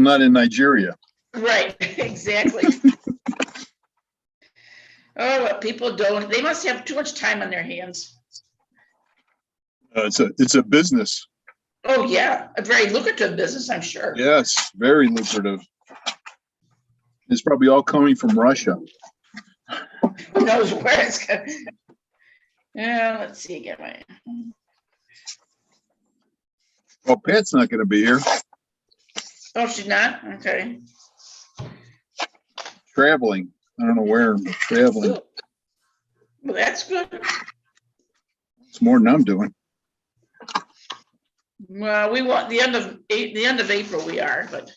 not in Nigeria. Right, exactly. Oh, what people don't, they must have too much time on their hands. It's a business. Oh, yeah, a very lucrative business, I'm sure. Yes, very lucrative. It's probably all coming from Russia. Who knows where it's going? Yeah, let's see, get my. Well, Pat's not going to be here. Oh, she's not? Okay. Traveling. I don't know where, but traveling. Well, that's good. It's more than I'm doing. Well, we want the end of April we are, but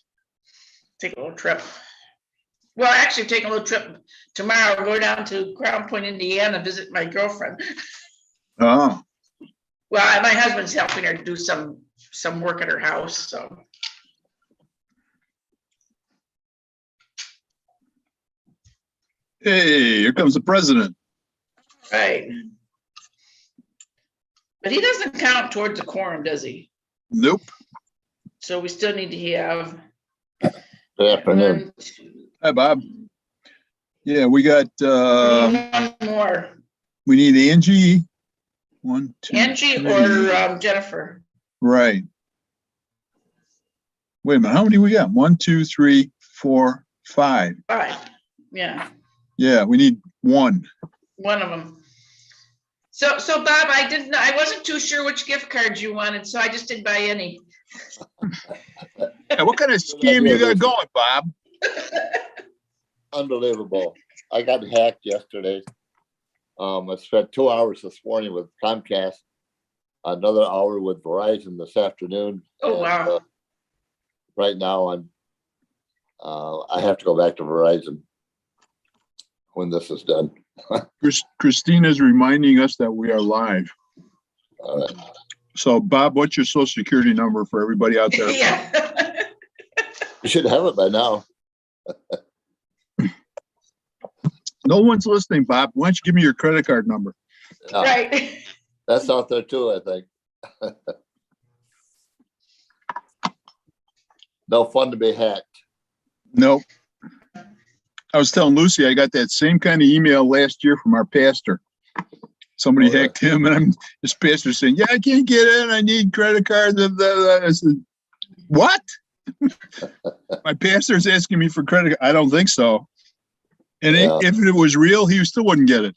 take a little trip. Well, actually take a little trip tomorrow, go down to Crown Point, Indiana, visit my girlfriend. Oh. Well, my husband's helping her do some work at her house, so. Hey, here comes the president. Right. But he doesn't count towards the quorum, does he? Nope. So we still need to have. Good afternoon. Hi, Bob. Yeah, we got One more. we need Angie. 1, 2, Angie 3. or Jennifer. Right. Wait a minute. How many we got? 1, 2, 3, 4, 5. 5. Yeah. Yeah, we need one. One of them. So Bob, I wasn't too sure which gift cards you wanted, so I just didn't buy any. Yeah, what kind of scam you got going, Bob? Unbelievable. I got hacked yesterday. I spent 2 hours this morning with Comcast, another hour with Verizon this afternoon. Oh, wow. Right now I have to go back to Verizon when this is done. Christina's reminding us that we are live. All right. So, Bob, what's your social security number for everybody out there? Yeah. You should have it by now. No one's listening, Bob. Why don't you give me your credit card number? Yeah, Right. that's out there too, I think. No fun to be hacked. Nope. I was telling Lucy I got that same kind of email last year from our pastor. Somebody hacked him, and this pastor saying, "Yeah, I can't get in. I need credit cards." I said, "What?" My pastor's asking me for credit. I don't think so. And if it was real, he still wouldn't get it.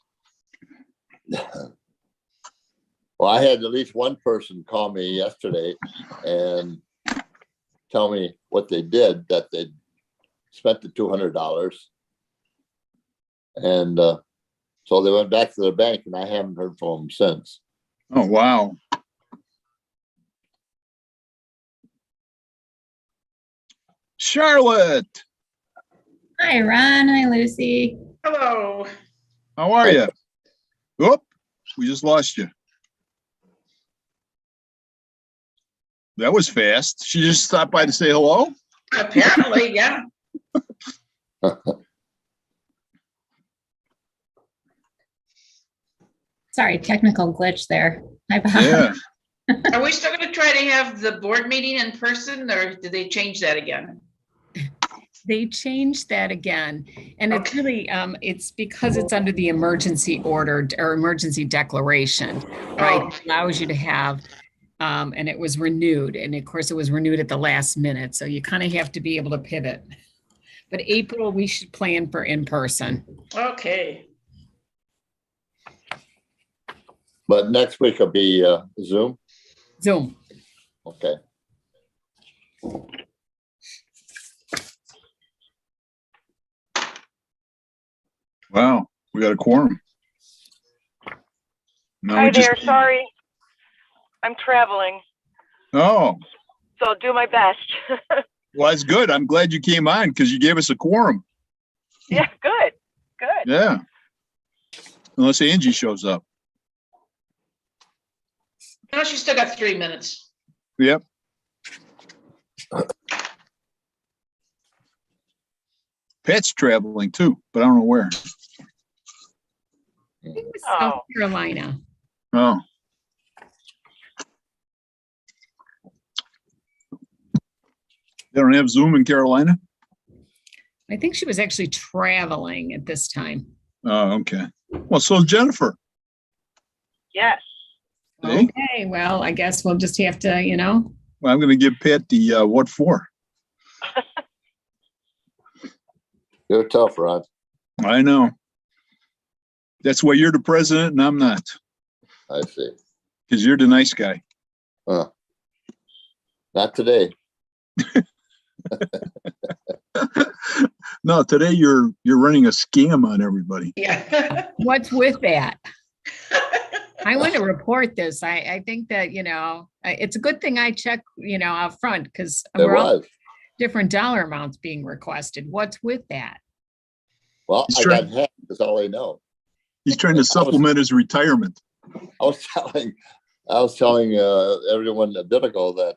Well, I had at least one person call me yesterday and tell me what they did, that they spent the $200. And so they went back to their bank, and I haven't heard from them since. Oh, wow. Charlotte. Hi, Ron. Hi, Lucy. Hello. How are you? Oop, we just lost you. That was fast. She just stopped by to say hello? Apparently, yeah. Sorry, technical glitch there. Hi, Bob. Yeah. Are we still going to try to have the board meeting in person, or did they change that again? They changed that again. And it's really, it's because it's under the emergency order or emergency declaration, right? Oh. It allows you to have, and it was renewed. And of course it was renewed at the last minute. So you kind of have to be able to pivot. But April, we should plan for in-person. Okay. But next week will be Zoom. Zoom. Okay. Wow, we got a quorum. Hi there, sorry. I'm traveling, Oh, so I'll do my best. well, that's good. I'm glad you came on because you gave us a quorum. Yeah, good, good. Yeah. Unless Angie shows up. No, she's still got 3 minutes. Yep. Pat's traveling too, but I don't know where. I think it was South Carolina. Oh. They don't have Zoom in Carolina? I think she was actually traveling at this time. Oh, okay. Well, so is Jennifer. Yes. Hey? Okay, well, I guess we'll just have to, you know, Well, I'm going to give Pat the what for. You're tough, Ron. I know. That's why you're the president and I'm not, I see. because you're the nice guy. Not today. No, today you're running a scam on everybody. Yeah. what's with that? I want to report this. I think that, you know, it's a good thing I check, you know, out front because There we're all was. different dollar amounts being requested. What's with that? Well, He's I trying- got hacked. That's all I know. He's trying to supplement his retirement. I was telling everyone a bit ago that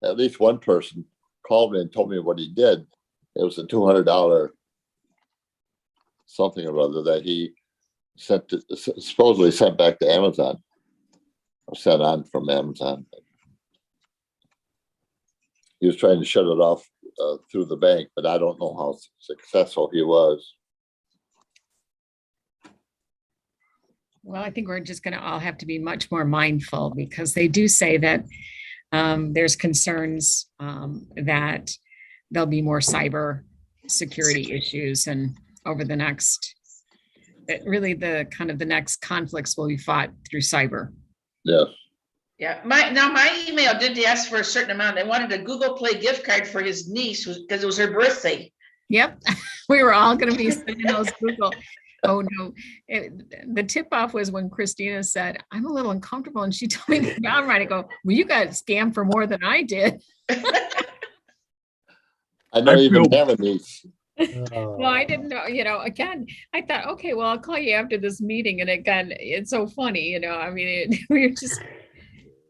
at least one person called me and told me what he did. It was a $200 something or other that he supposedly sent back to Amazon or sent on from Amazon. He was trying to shut it off through the bank, but I don't know how successful he was. Well, I think we're just going to all have to be much more mindful because they do say that there's concerns that there'll be more cyber security issues and over the next, that really the kind of the next conflicts will be fought through cyber. Yes. Yeah, my email did ask for a certain amount. They wanted a Google Play gift card for his niece because it was her birthday. Yep, we were all going to be sending those Google. Oh no, the tip off was when Christina said, I'm a little uncomfortable. And she told me the downright, I go, well, you got scammed for more than I did. I don't I even feel- have a niece. Well, I didn't know, you know, again, I thought, okay, well, I'll call you after this meeting. And again, it's so funny, you know, I mean, we were just,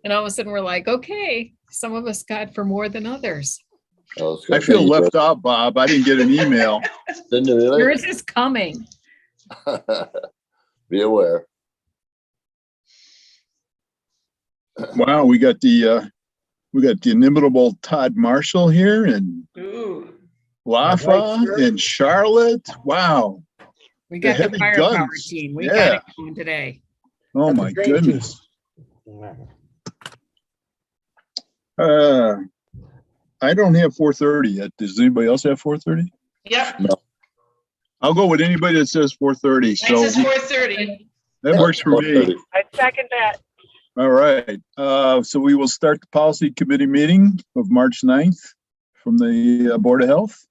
and all of a sudden we're like, okay, some of us got for more than others. I feel left out, Bob. I didn't get an email. Didn't you really? Yours is coming. Be aware. Wow, we got the inimitable Todd Marshall here and Ooh. Lafa Right, sir. and Charlotte. Wow. We got heavy the firepower guns. team. We Yeah. got it going today. Oh That's a my great team. goodness. I don't have 4:30 yet. Does anybody else have 4:30? Yep, I'll go with anybody that says 4:30. mine So says 4:30. that works for me. 4:30. I second that. All right. So we will start the policy committee meeting of March 9th from the Board of Health.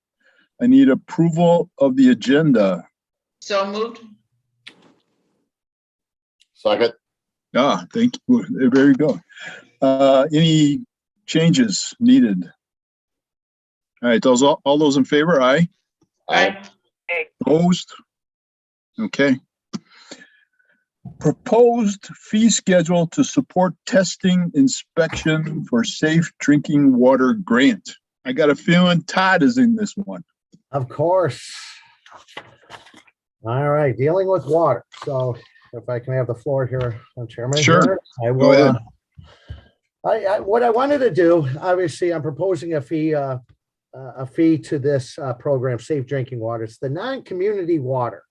I need approval of the agenda. So moved. Second. Ah, thank you. There you go. Any changes needed? All right, all those in favor, aye. Aye. Opposed? Okay. Proposed fee schedule to support testing inspection for safe drinking water grant. I got a feeling Todd is in this one. Of course. All right, dealing with water. So if I can have the floor here, Chairman. Sure. here, I Go will. ahead. What I wanted to do, obviously, I'm proposing a fee to this program, Safe Drinking Water. It's the non-community water.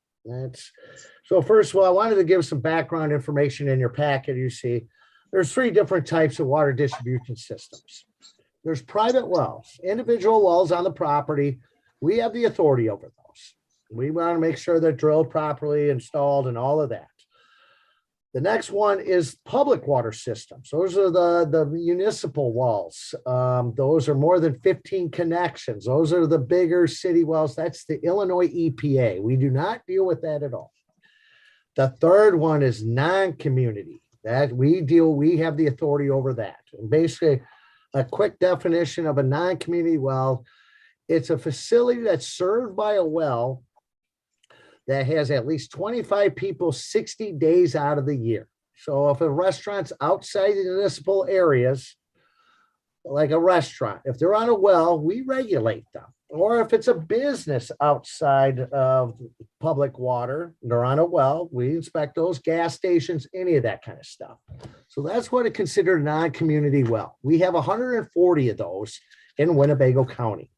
So first of all, I wanted to give some background information in your packet. You see, there's 3 different types of water distribution systems. There's private wells, individual wells on the property. We have the authority over those. We want to make sure they're drilled properly, installed, and all of that. The next one is public water systems. Those are the municipal wells. Those are more than 15 connections. Those are the bigger city wells. That's the Illinois EPA. We do not deal with that at all. The third one is non-community. That we have the authority over that. And basically, a quick definition of a non-community well, it's a facility that's served by a well that has at least 25 people 60 days out of the year. So if a restaurant's outside the municipal areas, like a restaurant, if they're on a well, we regulate them. Or if it's a business outside of public water, they're on a well, we inspect those, gas stations, any of that kind of stuff. So that's what is considered a non-community well. We have 140 of those in Winnebago County.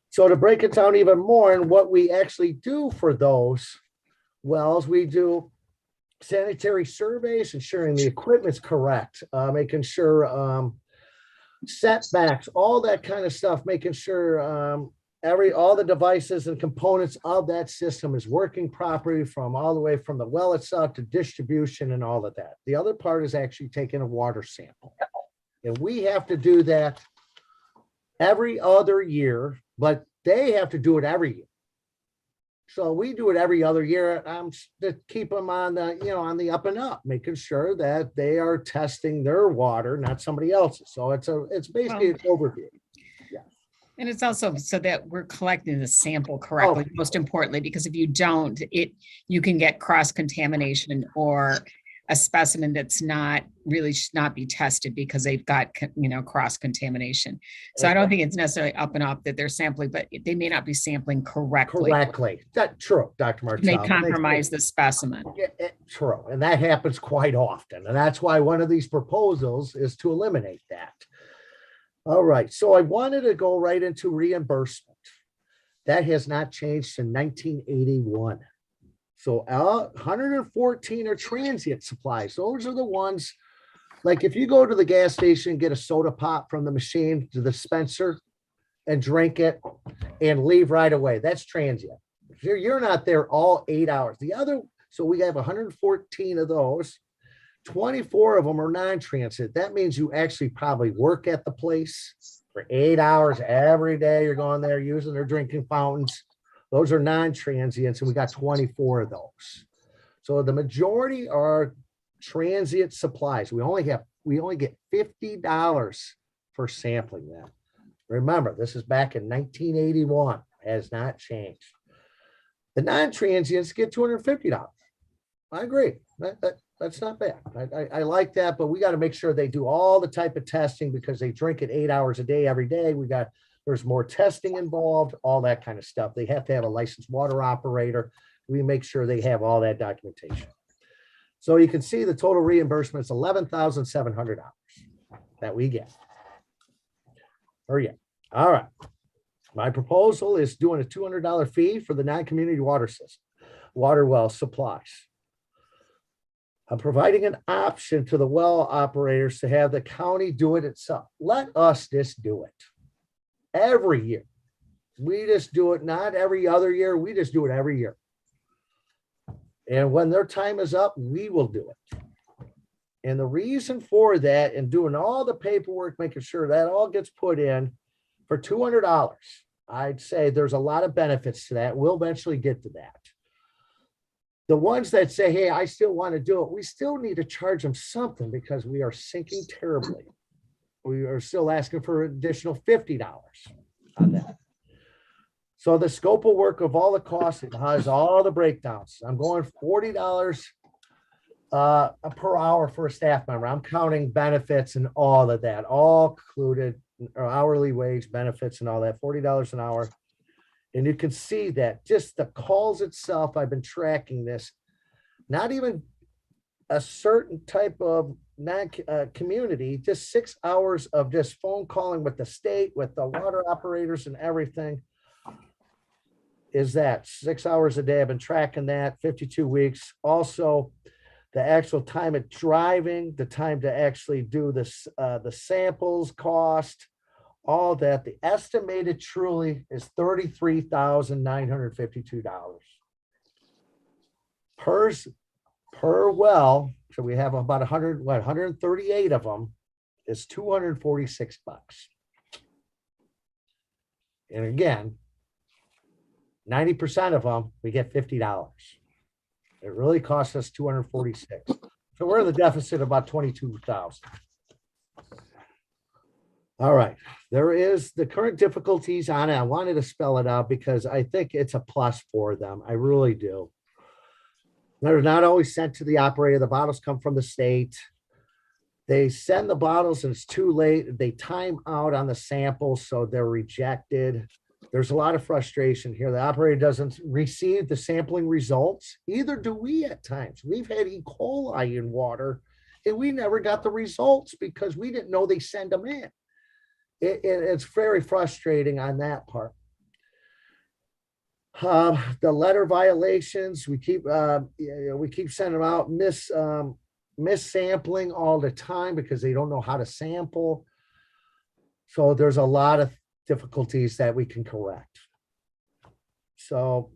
So to break it down even more, and what we actually do for those wells, we do sanitary surveys, ensuring the equipment's correct, making sure setbacks, all that kind of stuff, making sure all the devices and components of that system is working properly, from all the way from the well itself to distribution and all of that. The other part is actually taking a water sample. And we have to do that every other year, but they have to do it every year. So we do it every other year to keep them on the, on the up and up, making sure that they are testing their water, not somebody else's. So it's basically an overview. And it's also so that we're collecting the sample correctly, most importantly, because if you don't, you can get cross-contamination, or a specimen that's not really should not be tested because they've got, cross-contamination. So I don't think it's necessarily up and up that they're sampling, but they may not be sampling correctly. That's true, Dr. Martel. May compromise the specimen. True. And that happens quite often. And that's why one of these proposals is to eliminate that. All right. So I wanted to go right into reimbursement. That has not changed since 1981. So 114 are transient supplies. Those are the ones, like if you go to the gas station, get a soda pop from the machine to the dispenser and drink it and leave right away. That's transient. You're not there all 8 hours. So we have 114 of those. 24 of them are non-transit. That means you actually probably work at the place for 8 hours every day. You're going there using their drinking fountains. Those are non-transients, and we got 24 of those. So the majority are transient supplies. We only get $50 for sampling that. Remember, this is back in 1981. Has not changed. The non-transients get $250. I agree. That's not bad. I like that, but we got to make sure they do all the type of testing, because they drink it 8 hours a day, every day. There's more testing involved, all that kind of stuff. They have to have a licensed water operator. We make sure they have all that documentation. So you can see the total reimbursement is $11,700 that we get. All right. My proposal is doing a $200 fee for the non-community water system, water well supplies. I'm providing an option to the well operators to have the county do it itself. Let us just do it every year. We just do it, not every other year. We just do it every year. And when their time is up, we will do it. And the reason for that, and doing all the paperwork, making sure that all gets put in for $200, I'd say there's a lot of benefits to that. We'll eventually get to that. The ones that say, hey, I still want to do it, we still need to charge them something, because we are sinking terribly. We are still asking for an additional $50 on that. So the scope of work of all the costs, it has all the breakdowns. I'm going $40 per hour for a staff member. I'm counting benefits and all of that, all included, or hourly wage, benefits and all that, $40 an hour. And you can see that just the calls itself, I've been tracking this, not even a certain type of community, just 6 hours of just phone calling with the state, with the water operators and everything. Is that 6 hours a day? I've been tracking that 52 weeks. Also, the actual time of driving, the time to actually do this, the samples cost, all that. The estimated truly is $33,952 per well. So we have about 138 of them, is $246. And again, 90% of them, we get $50. It really costs us $246. So we're in the deficit of about $22,000. All right, there is the current difficulties on it. I wanted to spell it out because I think it's a plus for them. I really do. They're not always sent to the operator. The bottles come from the state. They send the bottles and it's too late. They time out on the samples, so they're rejected. There's a lot of frustration here. The operator doesn't receive the sampling results. Either do we at times. We've had E. coli in water and we never got the results because we didn't know they send them in. it's very frustrating on that part. The letter violations, we keep sending them out, missampling all the time because they don't know how to sample. So there's a lot of difficulties that we can correct. So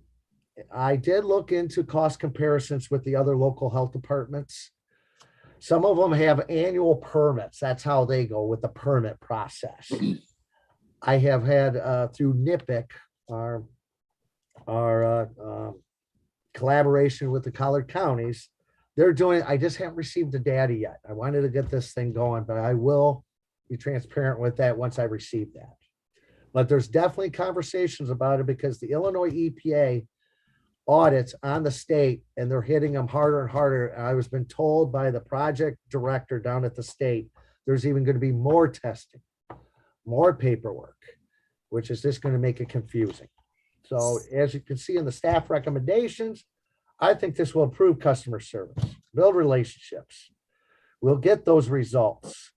I did look into cost comparisons with the other local health departments. Some of them have annual permits. That's how they go with the permit process. I have had through NIPIC, our collaboration with the Collard counties, they're doing, I just haven't received the data yet. I wanted to get this thing going, but I will be transparent with that once I receive that. But there's definitely conversations about it because the Illinois EPA audits on the state and they're hitting them harder and harder. And I was been told by the project director down at the state, there's even going to be more testing, more paperwork, which is just going to make it confusing. So as you can see in the staff recommendations, I think this will improve customer service, build relationships. We'll get those results.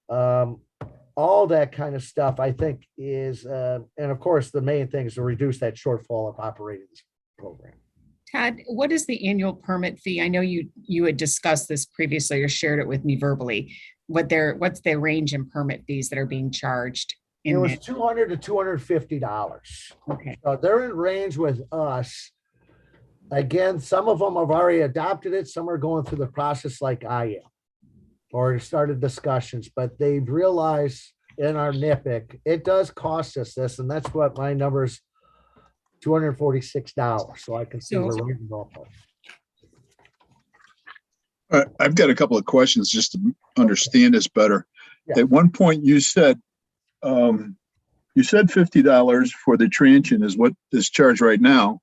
All that kind of stuff, I think is, and of course, the main thing is to reduce that shortfall of operating this program. Todd, what is the annual permit fee? I know you had discussed this previously or shared it with me verbally. What's the range in permit fees that are being charged? It was $200 to $250. Okay. So they're in range with us. Again, some of them have already adopted it. Some are going through the process like I am or started discussions, but they've realized in our NIPIC, it does cost us this. And that's what my number's $246. So I can see we're right in the ballpark. I've got a couple of questions just to understand this better. Yeah. At one point you said $50 for the transient is what is charged right now.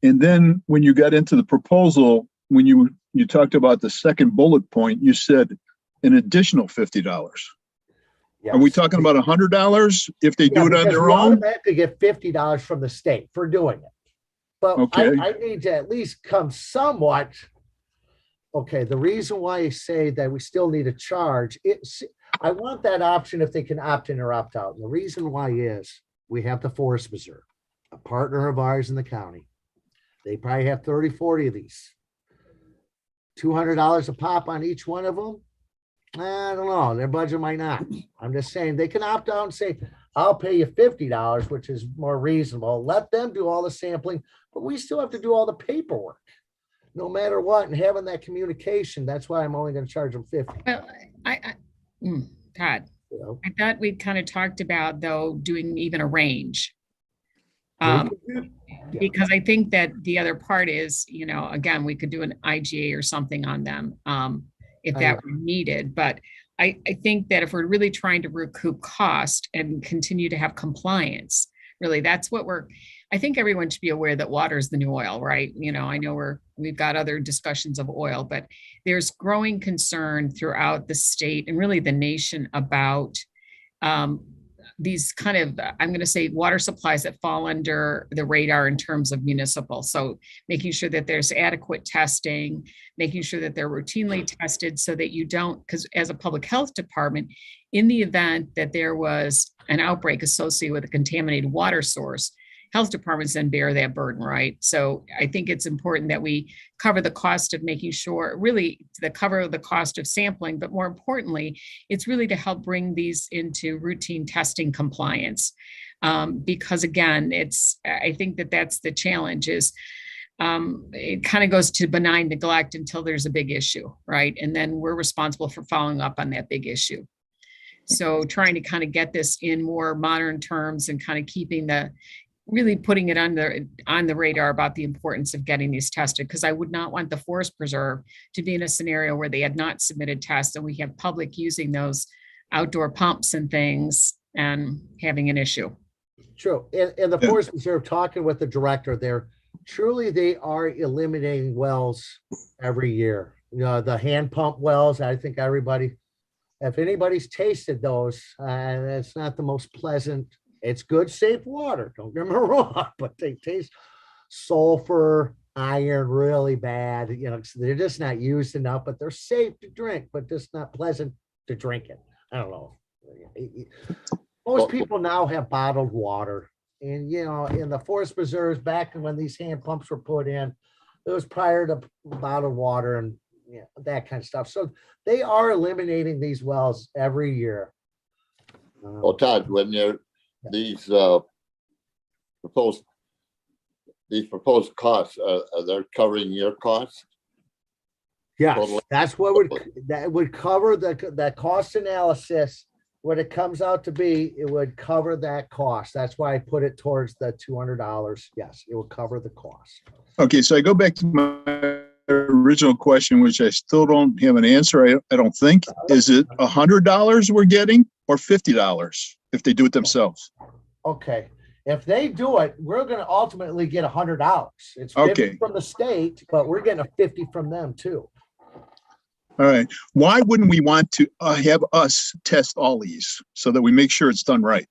And then when you got into the proposal, when you talked about the second bullet point, you said an additional $50. Yes. Are we talking about $100 if they do it on their own? Automatically get $50 from the state for doing it. But Okay. I need to at least come somewhat. Okay, the reason why I say that we still need to charge, I want that option if they can opt in or opt out. And the reason why is we have the Forest Reserve, a partner of ours in the county. They probably have 30, 40 of these. $200 a pop on each one of them. I don't know. Their budget might not. I'm just saying they can opt out and say, I'll pay you $50, which is more reasonable. Let them do all the sampling, but we still have to do all the paperwork no matter what. And having that communication, that's why I'm only going to charge them $50. Well, Todd, You know? I thought we kind of talked about though doing even a range. Because I think that the other part is, again, we could do an IGA or something on them if that were needed. But I think that if we're really trying to recoup cost and continue to have compliance, really, that's what I think everyone should be aware that water is the new oil, right? I know we've got other discussions of oil, but there's growing concern throughout the state and really the nation about these kind of, I'm going to say, water supplies that fall under the radar in terms of municipal. So making sure that there's adequate testing, making sure that they're routinely tested so that you don't, because as a public health department, in the event that there was an outbreak associated with a contaminated water source, health departments then bear that burden, right? So I think it's important that we cover the cost of making sure, really cover the cost of sampling, but more importantly, it's really to help bring these into routine testing compliance. Because again, I think that's the challenge is it kind of goes to benign neglect until there's a big issue, right? And then we're responsible for following up on that big issue. So trying to kind of get this in more modern terms and kind of keeping really putting it on the radar about the importance of getting these tested, because I would not want the Forest Preserve to be in a scenario where they had not submitted tests and we have public using those outdoor pumps and things and having an issue. True. And the Forest Reserve, talking with the director there, truly they are eliminating wells every year. The hand pump wells, I think if anybody's tasted those, it's not the most pleasant. It's good, safe water. Don't get me wrong, but they taste sulfur, iron really bad. They're just not used enough, but they're safe to drink, but just not pleasant to drink it. I don't know. Most people now have bottled water. And, you know, in the forest preserves, back when these hand pumps were put in, it was prior to bottled water and that kind of stuff. So they are eliminating these wells every year. Well, Todd, when you're, these proposed costs, are they covering your costs? Yes, Totally. that's what would cover the cost analysis. What it comes out to be, it would cover that cost. That's why I put it towards the $200. Yes, it will cover the cost. Okay, so I go back to my original question, which I still don't have an answer. I don't think. Is it $100 we're getting or $50 if they do it themselves? Okay, if they do it, we're going to ultimately get $100. It's 50 Okay. from the state, but we're getting a 50 from them too. All right. Why wouldn't we want to have us test all these so that we make sure it's done right?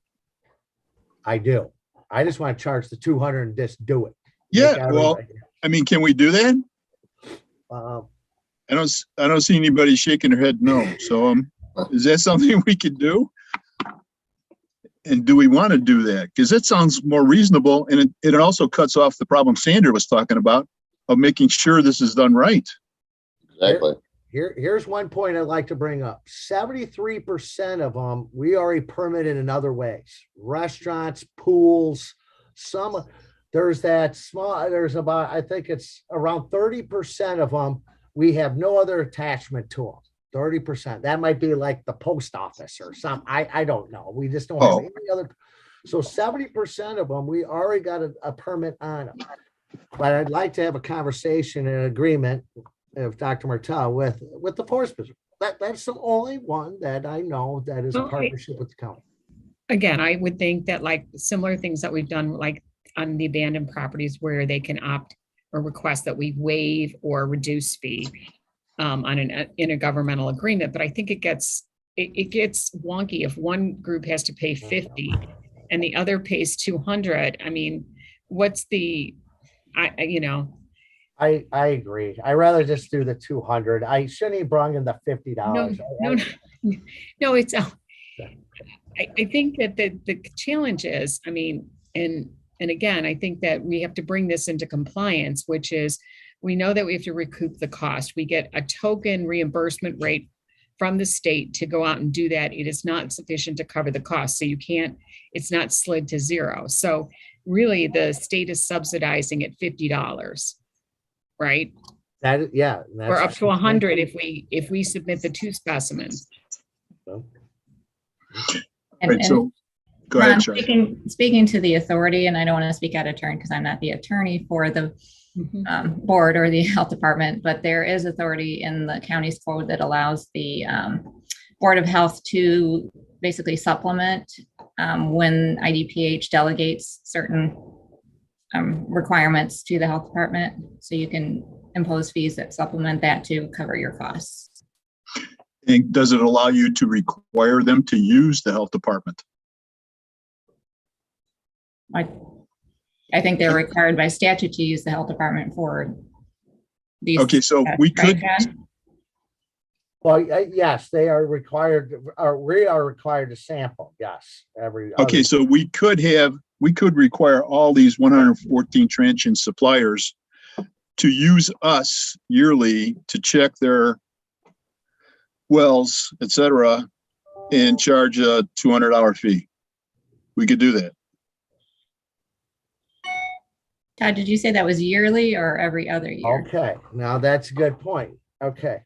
I do. I just want to charge the 200 and just do it. Yeah. Well, I mean, can we do that? Uh, I don't see anybody shaking their head no. So is that something we could do? And do we want to do that? Because that sounds more reasonable, and it also cuts off the problem Sandra was talking about of making sure this is done right. Exactly. Here's one point I'd like to bring up. 73% of them, we already permitted in other ways. Restaurants, pools, there's about, I think it's around 30% of them, we have no other attachment to them. 30%. That might be like the post office or something. I don't know. We just don't have any other. So 70% of them, we already got a permit on them. But I'd like to have a conversation and agreement of Dr. Martel with the Forest Preserve. That's the only one that I know that is a partnership with the county. Again, I would think that like similar things that we've done, like on the abandoned properties where they can opt or request that we waive or reduce fee on an intergovernmental agreement. But I think it gets wonky if one group has to pay 50 and the other pays 200. I mean, what's the, I agree. I rather just do the 200. I shouldn't have brought in the $50. No, it's, I think that the challenge is, I mean, and again, I think that we have to bring this into compliance, which is, we know that we have to recoup the cost. We get a token reimbursement rate from the state to go out and do that. It is not sufficient to cover the cost. So it's not slid to zero. So really the state is subsidizing at $50. Right? Or up to 100 if we submit the 2 specimens. Right, so go ahead, speaking to the authority, and I don't want to speak out of turn because I'm not the attorney for the board or the health department, but there is authority in the county's code that allows the Board of Health to basically supplement when IDPH delegates certain requirements to the health department. So you can impose fees that supplement that to cover your costs. And does it allow you to require them to use the health department? I think they're required by statute to use the health department for these. Okay, so we could. Well, yes, they are required, or we are required to sample. Yes, Okay, so we could require all these 114 transient suppliers to use us yearly to check their wells, et cetera, and charge a $200 fee. We could do that. Todd, did you say that was yearly or every other year? Okay, now that's a good point. Okay,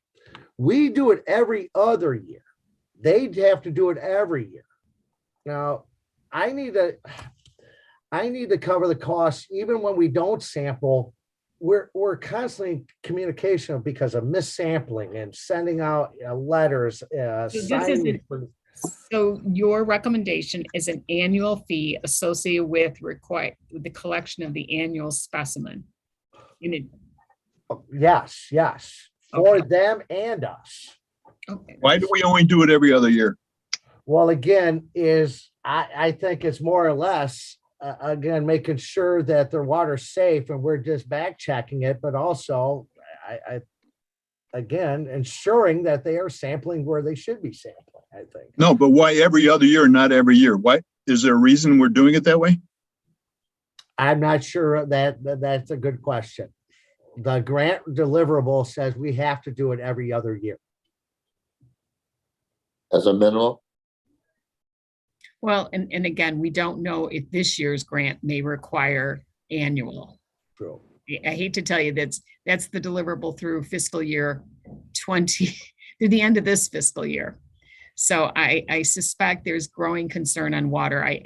we do it every other year. They'd have to do it every year. Now, I need to cover the costs even when we don't sample. We're constantly in communication because of missampling and sending out letters. So your recommendation is an annual fee associated with the collection of the annual specimen. Yes, for them and us. Okay. Why do we only do it every other year? Well, again, I think it's more or less again making sure that their water's safe, and we're just back checking it. But also, again, ensuring that they are sampling where they should be sampling, I think. No, but why every other year, not every year? Why? Is there a reason we're doing it that way? I'm not sure that's a good question. The grant deliverable says we have to do it every other year. As a minimum? Well, and again, we don't know if this year's grant may require annual. True. I hate to tell you that's the deliverable through fiscal year 20 through the end of this fiscal year. So I suspect there's growing concern on water.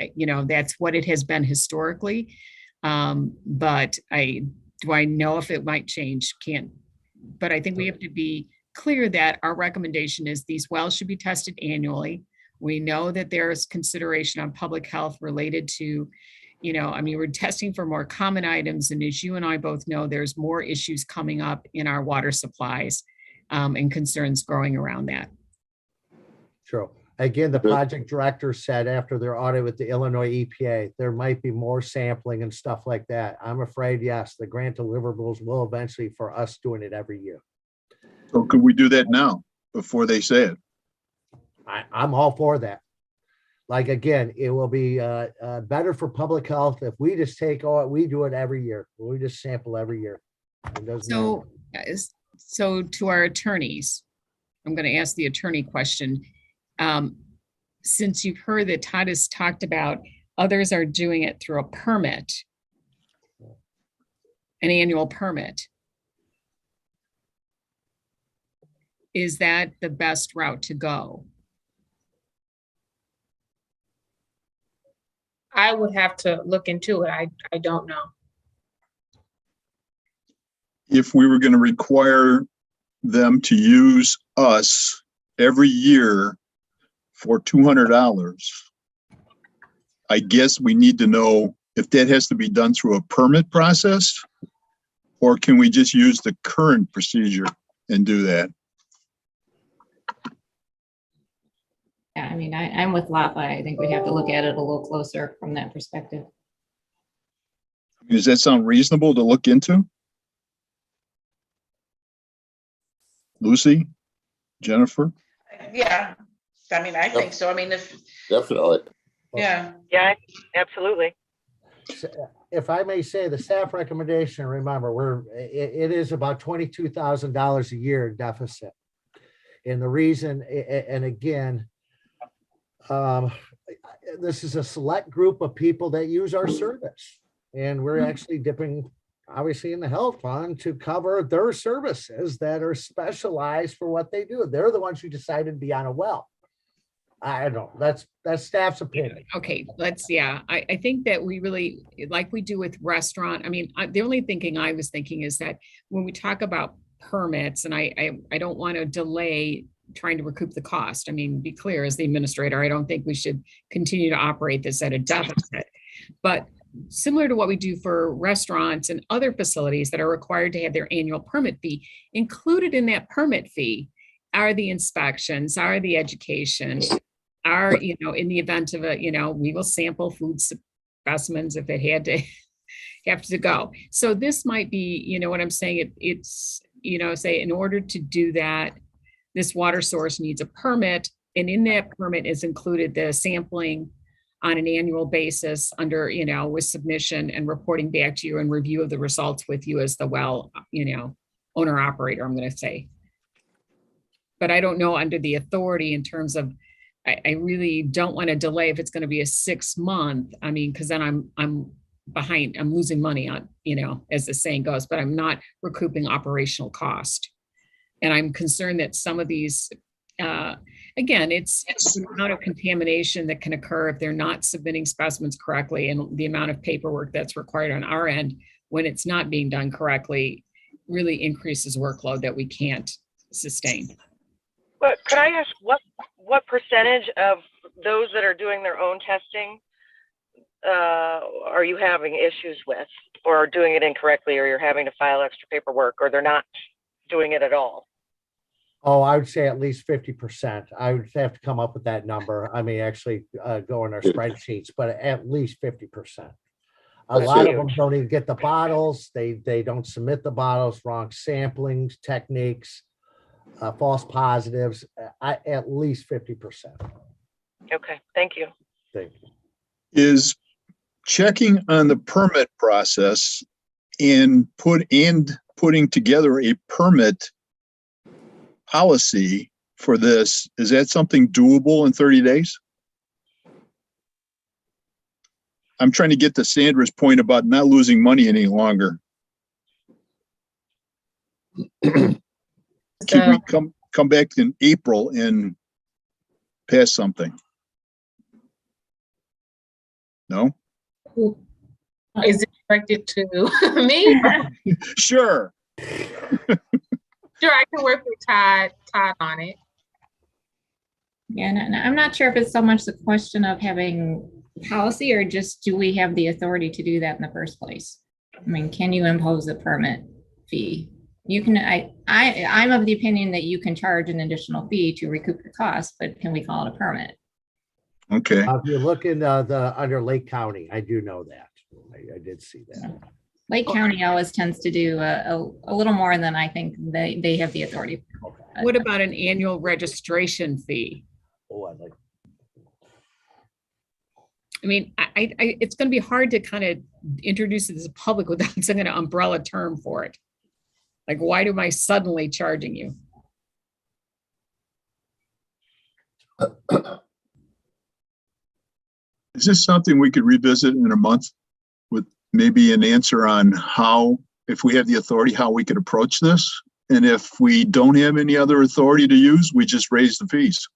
That's what it has been historically. But do I know if it might change? Can't. But I think we have to be clear that our recommendation is these wells should be tested annually. We know that there's consideration on public health related to, we're testing for more common items. And as you and I both know, there's more issues coming up in our water supplies and concerns growing around that. True. Again, the project director said after their audit with the Illinois EPA, there might be more sampling and stuff like that. I'm afraid, yes, the grant deliverables will eventually for us doing it every year. So could we do that now before they say it? I'm all for that. Like, again, it will be better for public health if we just we do it every year. We just sample every year. So to our attorneys, I'm going to ask the attorney question. Since you've heard that Todd has talked about others are doing it through a permit, an annual permit, is that the best route to go? I would have to look into it. I don't know. If we were going to require them to use us every year for $200, I guess we need to know if that has to be done through a permit process, or can we just use the current procedure and do that? Yeah, I'm with Lapa. I think we have to look at it a little closer from that perspective. Does that sound reasonable to look into? Lucy, Jennifer? Yeah, I think so. Definitely. Yeah. Yeah, absolutely. If I may say, the staff recommendation, remember, it is about $22,000 a year in deficit. And the reason, and again, this is a select group of people that use our service, and we're actually dipping obviously in the health fund to cover their services that are specialized for what they do. They're the ones who decided to be on a well. I don't know. That's staff's opinion. Okay, I think that we really, like we do with restaurant, the only thinking I was thinking is that when we talk about permits, and I don't want to delay trying to recoup the cost. Be clear, as the administrator, I don't think we should continue to operate this at a deficit. But similar to what we do for restaurants and other facilities that are required to have their annual permit fee, included in that permit fee are the inspections, are the education, are, in the event of we will sample food specimens if it had to have to go. So this might be, what I'm saying, it's, say in order to do that, this water source needs a permit, and in that permit is included the sampling on an annual basis under, with submission and reporting back to you and review of the results with you as the well, owner operator, I'm going to say. But I don't know under the authority in terms of, I really don't want to delay if it's going to be a 6-month, because then I'm behind, I'm losing money on, as the saying goes, but I'm not recouping operational cost. And I'm concerned that some of these, again, it's the amount of contamination that can occur if they're not submitting specimens correctly, and the amount of paperwork that's required on our end when it's not being done correctly really increases workload that we can't sustain. But could I ask what percentage of those that are doing their own testing are you having issues with, or are doing it incorrectly, or you're having to file extra paperwork, or they're not doing it at all? Oh, I would say at least 50%. I would have to come up with that number. I may actually go in our spreadsheets, but at least 50%. A lot of them don't even get the bottles. They don't submit the bottles, wrong sampling techniques. false positives, at least 50%. Okay, thank you. Thank you. Is checking on the permit process and putting together a permit policy for this, is that something doable in 30 days? I'm trying to get to Sandra's point about not losing money any longer. Can we come back in April and pass something? No? Is it directed to me? Sure. Sure, I can work with Todd on it. Yeah, and I'm not sure if it's so much the question of having policy or just do we have the authority to do that in the first place? I mean, can you impose a permit fee? You can, I'm of the opinion that you can charge an additional fee to recoup your costs, but can we call it a permit? Okay. If you look in under Lake County, I do know that. I did see that. Lake County always tends to do a little more than I think they have the authority. What about an annual registration fee? Oh, I like. I mean, it's going to be hard to kind of introduce it to the public without some kind of umbrella term for it. Like, why am I suddenly charging you? Is this something we could revisit in a month with maybe an answer on how, if we have the authority, how we could approach this? And if we don't have any other authority to use, we just raise the fees.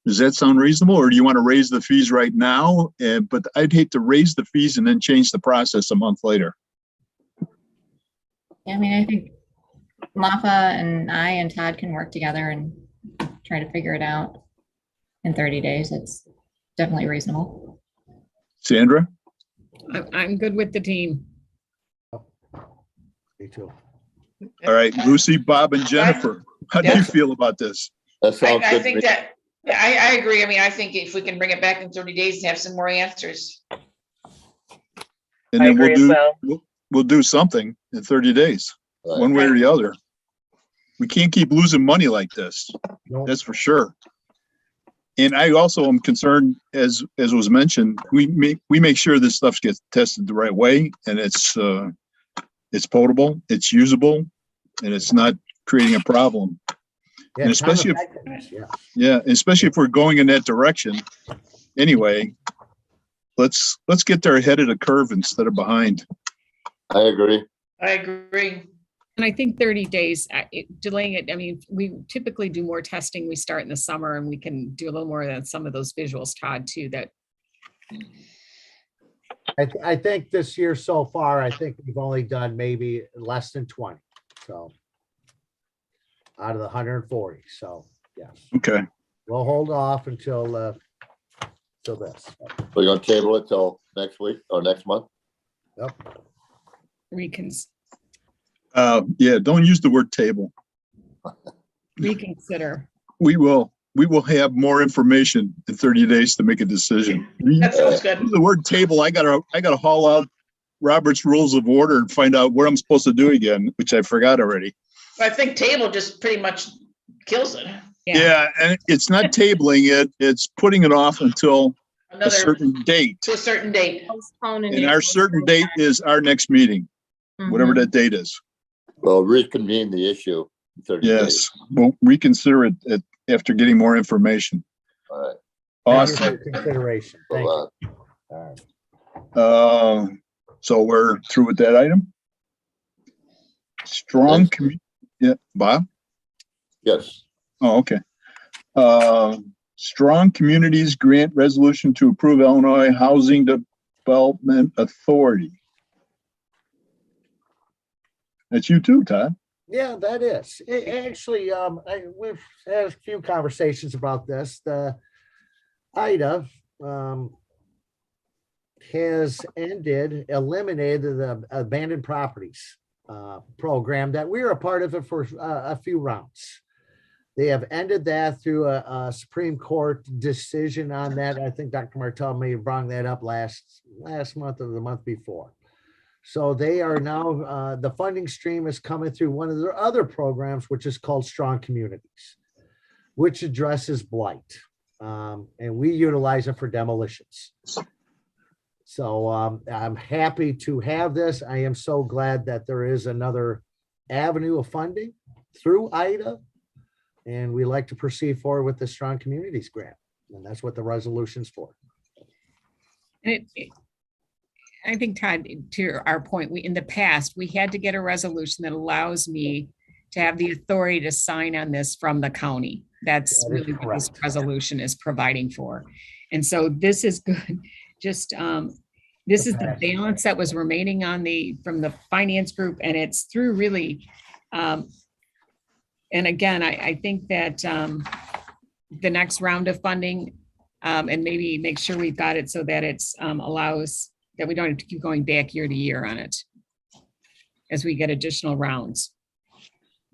Does that sound reasonable, or do you want to raise the fees right now? But I'd hate to raise the fees and then change the process a month later. Yeah, I mean, I think Lafa and I and Todd can work together and try to figure it out in 30 days. It's definitely reasonable. Sandra? I'm good with the team. Me too. All right, Lucy, Bob, and Jennifer, how do you feel about this? That sounds I good to think me. that, I agree. I mean, I think if we can bring it back in 30 days and have some more answers. And I then agree as well. we'll do something in 30 days, Right. one way or the other. We can't keep losing money like this. No, That's for sure. And I also am concerned, as was mentioned, we make sure this stuff gets tested the right way, and it's potable, it's usable, and it's not creating a problem. yeah, And especially time effectiveness, yeah. Yeah, especially if we're going in that direction. Anyway, let's get there ahead of the curve instead of behind. I agree. I agree. And I think 30 days, delaying it, I mean, we typically do more testing. We start in the summer and we can do a little more than some of those visuals, Todd, too, that I think this year so far, I think we've only done maybe less than 20. So out of the 140. So yes, Okay. we'll hold off until this. We're gonna table it till next week or next month. Yep. Yeah, don't use the word table. reconsider. We will have more information in 30 days to make a decision. That sounds good. The word table, I gotta haul out Robert's Rules of Order and find out what I'm supposed to do again, which I forgot already. I think table just pretty much kills it. Yeah, and it's not tabling it, it's putting it off until a Another, certain date. to a certain date. Postponing And it. our certain date is our next meeting, whatever that date is. We'll reconvene the issue in 30 days. Yes, we'll reconsider it after getting more information. All right. Thank you for Awesome. your consideration. Thank So, you. All right. So we're through with that item. Strong, yeah, Bob? yes, Oh, okay. Strong Communities Grant Resolution to approve Illinois Housing Development Authority. That's you too, Todd. Yeah, that is. Actually, we've had a few conversations about this. The IDA has eliminated the abandoned properties program that we were a part of it for a few rounds. They have ended that through a Supreme Court decision on that. I think Dr. Martel may have brought that up last month or the month before. So they are now, the funding stream is coming through one of their other programs, which is called Strong Communities, which addresses blight. And we utilize it for demolitions. So I'm happy to have this. I am so glad that there is another avenue of funding through IDA. And we like to proceed forward with the Strong Communities grant. And that's what the resolution's for. And I think, Todd, to our point, in the past, we had to get a resolution that allows me to have the authority to sign on this from the county. That's That is really what this correct. resolution is providing for. And so this is good. Just, this is the balance that was remaining from the finance group, and it's through really, and again, I think that the next round of funding, and maybe make sure we've got it so that it's allows that we don't have to keep going back year to year on it as we get additional rounds.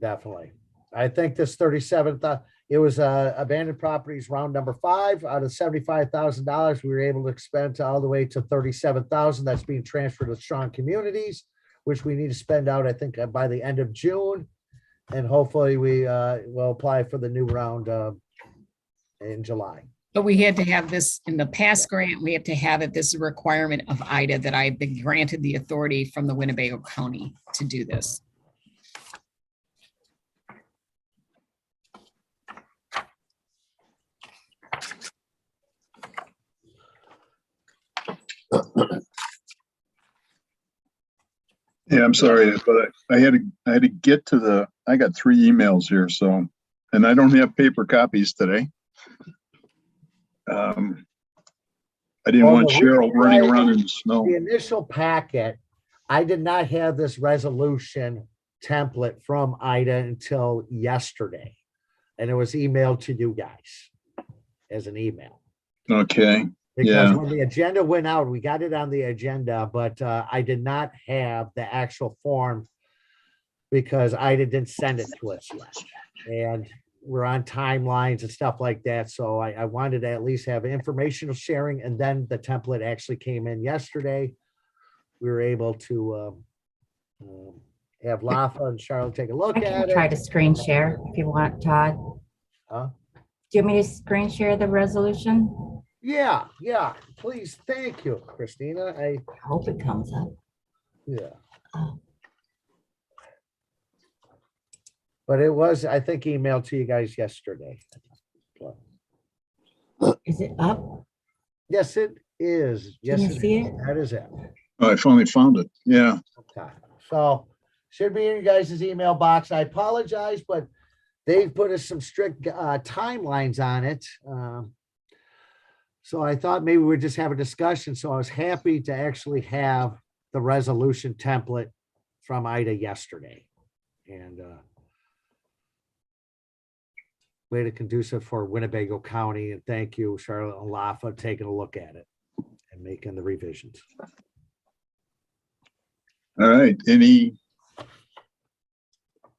Definitely. I think this 37th, it was abandoned properties round number 5 out of $75,000. We were able to expend all the way to 37,000. That's being transferred to Strong Communities, which we need to spend out, I think, by the end of June. And hopefully we will apply for the new round in July. But we had to have this in the past grant. We have to have it. This is a requirement of IDA that I've been granted the authority from the Winnebago County to do this. Yeah, I'm sorry, but I had to get to I got 3 emails here, so, and I don't have paper copies today. I didn't want Cheryl running around in the snow. The initial packet, I did not have this resolution template from IDA until yesterday. And it was emailed to you guys as an email. Okay. Because Yeah. when the agenda went out, we got it on the agenda, but I did not have the actual form because IDA didn't send it to us yet. And we're on timelines and stuff like that. So I wanted to at least have informational sharing, and then the template actually came in yesterday. We were able to have Lafa and Charlotte take a look I at can try it. to screen share if you want, Todd. Huh? Do you want me to screen share the resolution? Yeah, please. Thank you, Christina. I hope it comes up. Yeah. Oh. But it was, I think, emailed to you guys yesterday. Is it up? Yes, it is. Yes, Can you see it? That is it. Oh, I finally found it. Yeah. Okay. So should be in you guys' email box. I apologize, but they've put us some strict timelines on it. So I thought maybe we'd just have a discussion. So I was happy to actually have the resolution template from IDA yesterday. And made it conducive for Winnebago County. And thank you, Charlotte and Lafa, taking a look at it and making the revisions. All right. Any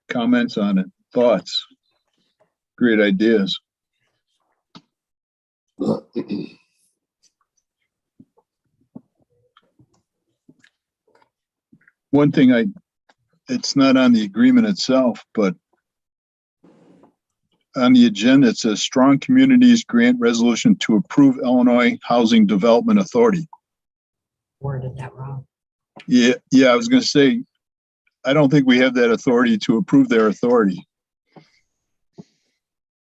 comments on it? Thoughts? Great ideas. One thing it's not on the agreement itself, but on the agenda, it says Strong Communities Grant Resolution to approve Illinois Housing Development Authority. Worded that wrong. Yeah, I was going to say, I don't think we have that authority to approve their authority.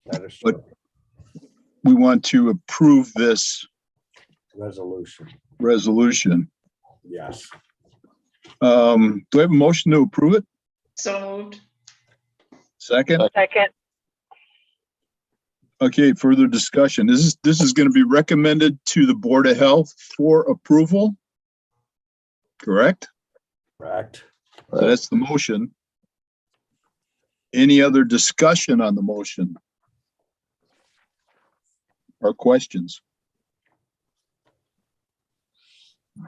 That is But we want to approve this resolution. Yes. Do I have a motion to approve it? So moved. Second? Second. Okay, further discussion. This is going to be recommended to the Board of Health for approval. Correct? Correct. So that's the motion. Any other discussion on the motion? Or questions?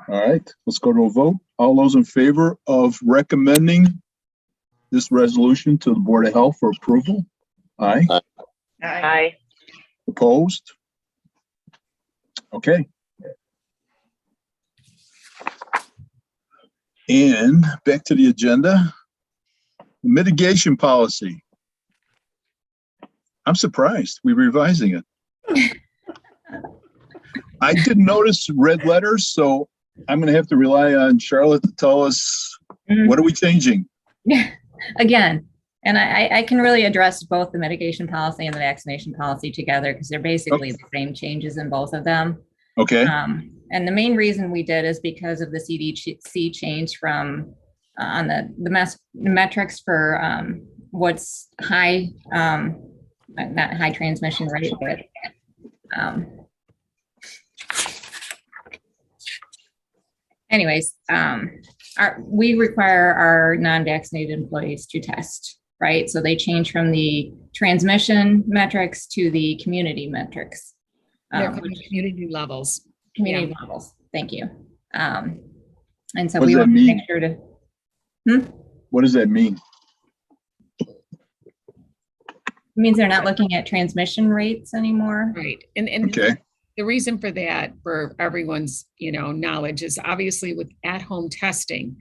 All right, let's go to a vote. All those in favor of recommending this resolution to the Board of Health for approval? Aye. Aye. Aye. Opposed? Okay. And back to the agenda, mitigation policy. I'm surprised we're revising it. I didn't notice red letters, so I'm going to have to rely on Charlotte to tell us, what are we changing? Again, and I can really address both the mitigation policy and the vaccination policy together because they're basically the same changes in both of them. Okay. And the main reason we did is because of the CDC change from on the metrics for what's high, not high transmission rate, but anyways, we require our non-vaccinated employees to test, right? So they change from the transmission metrics to the community metrics. They're called community levels. Community levels, thank you. And so What we does that want to mean? make sure to, What does that mean? it means they're not looking at transmission rates anymore. Right. And Okay. the reason for that, for everyone's, knowledge, is obviously with at-home testing,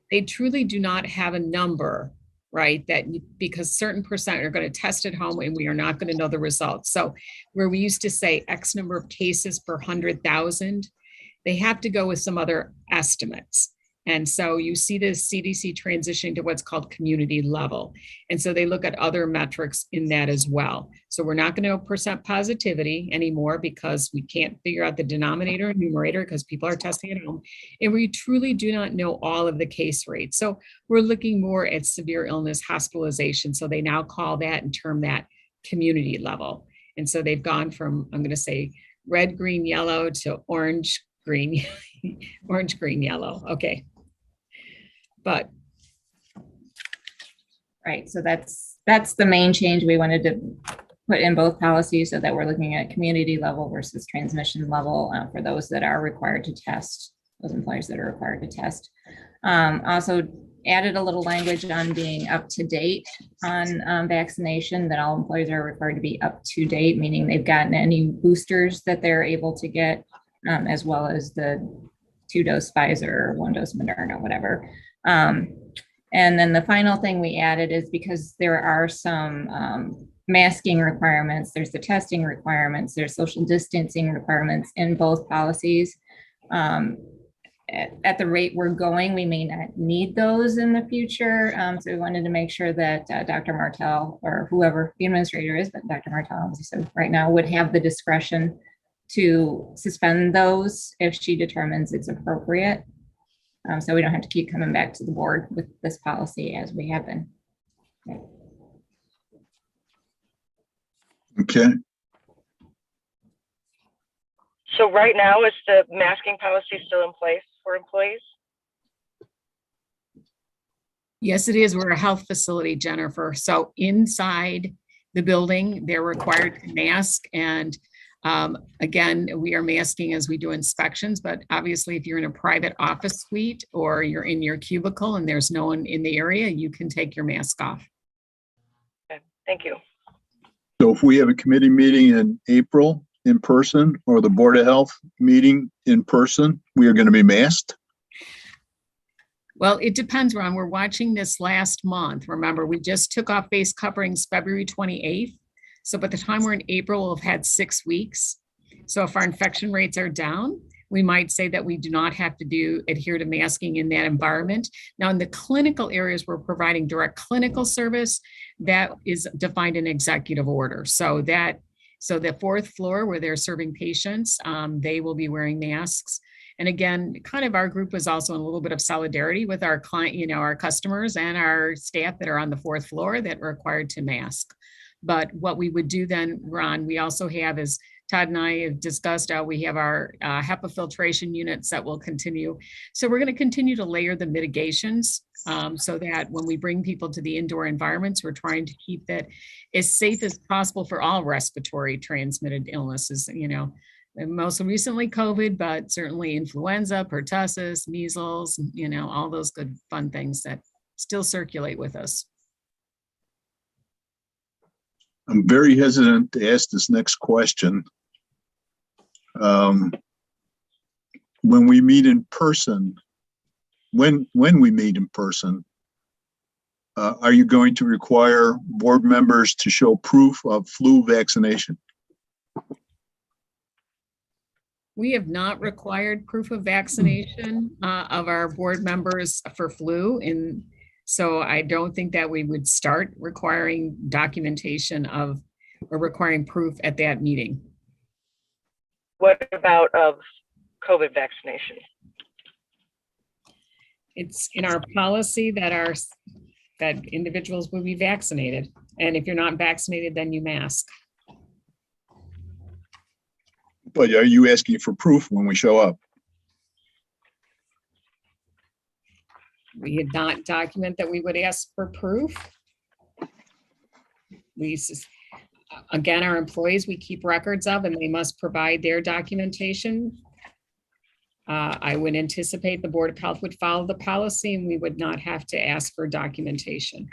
they truly do not have a number, right? Because certain percent are going to test at home and we are not going to know the results. So where we used to say X number of cases per 100,000, they have to go with some other estimates. And so you see the CDC transitioning to what's called community level. And so they look at other metrics in that as well. So we're not going to know percent positivity anymore because we can't figure out the denominator and numerator because people are testing at home. And we truly do not know all of the case rates. So we're looking more at severe illness, hospitalization. So they now call that and term that community level. And so they've gone from, I'm going to say, red, green, yellow to orange, green, orange, green, yellow. Okay. But Right, so that's the main change we wanted to put in both policies so that we're looking at community level versus transmission level for those that are required to test, those employers that are required to test. Also added a little language on being up to date on vaccination, that all employees are required to be up to date, meaning they've gotten any boosters that they're able to get, as well as the 2-dose Pfizer or 1-dose Moderna, whatever. And then the final thing we added is because there are some masking requirements, there's the testing requirements, there's social distancing requirements in both policies. At the rate we're going, we may not need those in the future. So we wanted to make sure that Dr. Martell, or whoever the administrator is, but Dr. Martell, obviously, so right now would have the discretion to suspend those if she determines it's appropriate. So we don't have to keep coming back to the board with this policy as we have been. Okay. So right now, is the masking policy still in place for employees? yes, it is. We're a health facility, Jennifer. So inside the building, they're required to mask. And again, we are masking as we do inspections, but obviously if you're in a private office suite or you're in your cubicle and there's no one in the area, you can take your mask off. Okay, thank you. So if we have a committee meeting in April in person or the Board of Health meeting in person, we are going to be masked? Well, it depends, Ron. We're watching this last month. Remember, we just took off face coverings February 28th. So by the time we're in April, we'll have had 6 weeks. So if our infection rates are down, we might say that we do not have to adhere to masking in that environment. Now, in the clinical areas, we're providing direct clinical service that is defined in executive order. So the fourth floor where they're serving patients, they will be wearing masks. And again, kind of our group was also in a little bit of solidarity with our client, our customers and our staff that are on the fourth floor that are required to mask. But what we would do then, Ron, we also have, as Todd and I have discussed, we have our HEPA filtration units that will continue. So we're going to continue to layer the mitigations so that when we bring people to the indoor environments, we're trying to keep that as safe as possible for all respiratory transmitted illnesses, and most recently COVID, but certainly influenza, pertussis, measles, all those good fun things that still circulate with us. I'm very hesitant to ask this next question. When we meet in person, when we meet in person, are you going to require board members to show proof of flu vaccination? We have not required proof of vaccination of our board members for flu. And so I don't think that we would start requiring documentation of or requiring proof at that meeting. What about of COVID vaccination? It's in our policy that that individuals will be vaccinated. And if you're not vaccinated, then you mask. But are you asking for proof when we show up? We did not document that we would ask for proof. Again, our employees, we keep records of, and they must provide their documentation. I would anticipate the Board of Health would follow the policy and we would not have to ask for documentation.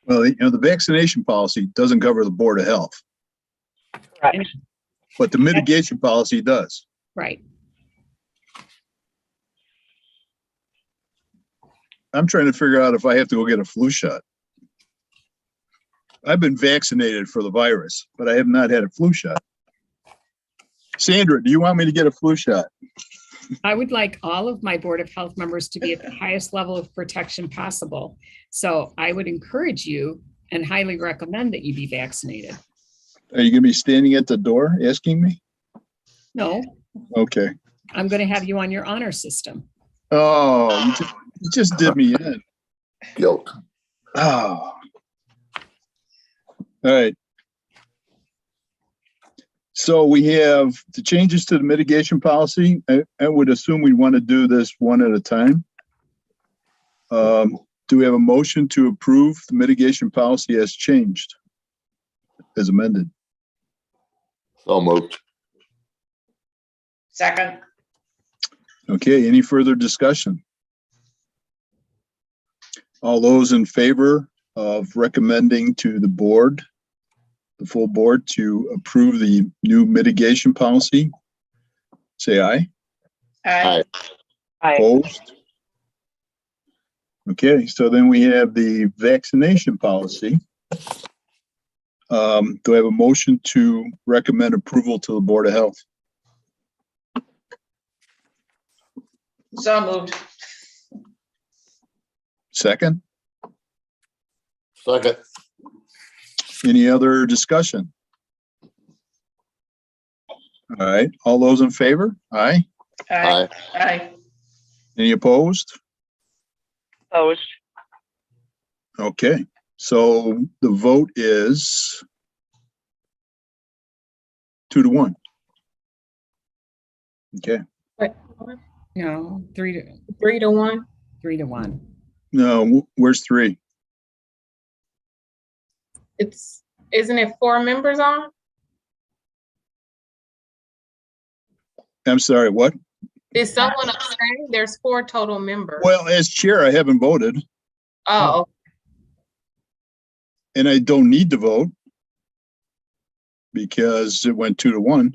Well, the vaccination policy doesn't cover the Board of Health, Correct. but the mitigation policy does. Right. I'm trying to figure out if I have to go get a flu shot. I've been vaccinated for the virus, but I have not had a flu shot. Sandra, do you want me to get a flu shot? I would like all of my Board of Health members to be at the highest level of protection possible. So I would encourage you and highly recommend that you be vaccinated. Are you going to be standing at the door asking me? No, Okay. I'm going to have you on your honor system. Oh, you just did me in. Guilt. Oh. All right. So we have the changes to the mitigation policy. I would assume we want to do this one at a time. Do we have a motion to approve the mitigation policy as changed, as amended? So moved. Second. Okay, any further discussion? All those in favor of recommending to the board, the full board, to approve the new mitigation policy, say aye. Aye. Aye. Opposed? Okay, so then we have the vaccination policy. Do I have a motion to recommend approval to the Board of Health? So moved. Second, Second. any other discussion? All right, all those in favor? Aye. Aye. Aye. Aye. Any opposed? Opposed. Okay, so the vote is 2-1. Okay, No, 3-1. 3-1. no, where's 3? Isn't it 4 members on? I'm sorry, what? Did someone abstain? There's 4 total members. Well, as chair, I haven't voted, Oh, and I don't need to vote because it went 2-1.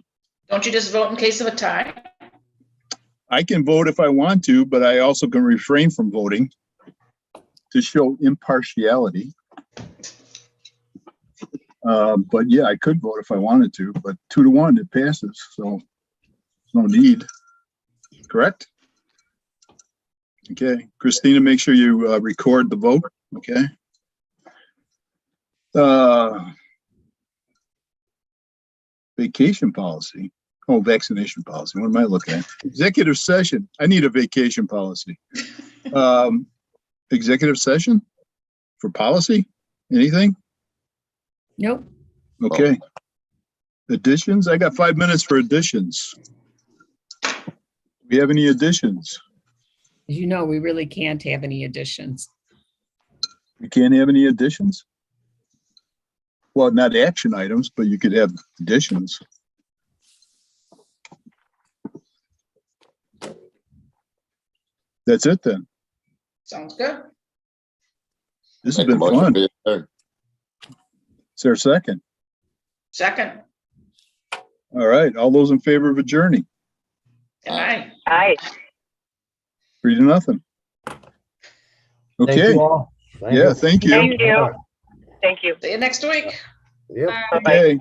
Don't you just vote in case of a tie? I can vote if I want to, but I also can refrain from voting to show impartiality. But yeah, I could vote if I wanted to, but 2-1, it passes, so no need. Correct? Okay, Christina, make sure you record the vote, okay? Vacation policy. Oh, vaccination policy. What am I looking at? Executive session. I need a vacation policy. Executive session for policy? Anything? Nope. Okay. Additions? I got 5 minutes for additions. Do we have any additions? As you know, we really can't have any additions. We can't have any additions? Well, not action items, but you could have additions. That's it then. Sounds good. This has Make a been motion fun. to adjourn. Is there a second? Second. All right. All those in favor of adjourning? And I, Aye. 3-0. Thank Okay, you all. yeah, thank you. Thank you. Thank you. see you next week. Yep. Bye-bye. Okay.